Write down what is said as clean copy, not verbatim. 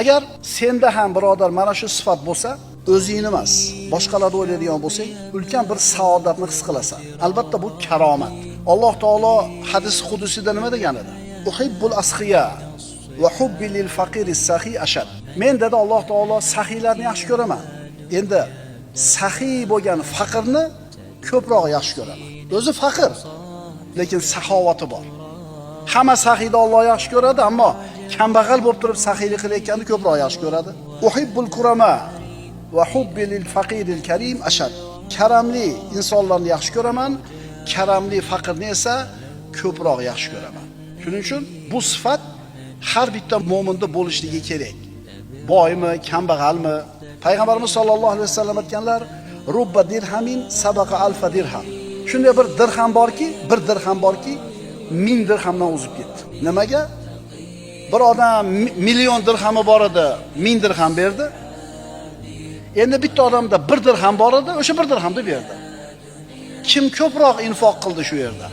Agar senda ham birodar mana shu sifat bo'lsa, o'zingni emas, boshqalarni o'ylaydigan bo'lsang, ulkan bir saodatni his qilasan. Albatta bu karomat. Alloh taolo hadis qudusida nima degan edi? Uhibbul asqiya va hubbi lil faqiris sahi ashad. Men dedi Alloh taolo sahiylarni yaxshi ko'raman. Endi sahiy bo'lgan faqirni ko'proq yaxshi ko'raman. O'zi faqir, lekin saxovati bor. Hamma sahiyni Alloh yaxshi ko'radi, ammo kambag'al bo'lib turib sahiylik qilayotganni ko'proq yaxshi ko'radi. Uhibbul kurama va hubbi lil faqiril karim ashad. Karamli insonlarni yaxshi ko'raman, karamli faqirni esa ko'proq yaxshi ko'raman. Shuning uchun bu sifat har bitta mo'minda bo'lishligi kerak. Boymi, kambag'almi? Payg'ambarimiz sollallohu alayhi vasallam aytganlar, rubba dirhamin sabaqa alfa dirham. Shunday bir dirham borki, 1000 dirhamdan o'zib ketdi. Nimaga? Bir odam million dirhami bor edi, 1000 dirham berdi. Endi bitta odamda 1 dirham bor edi, o'sha 1 dirhamni berdi. Kim ko'proq infoq qildi shu yerda?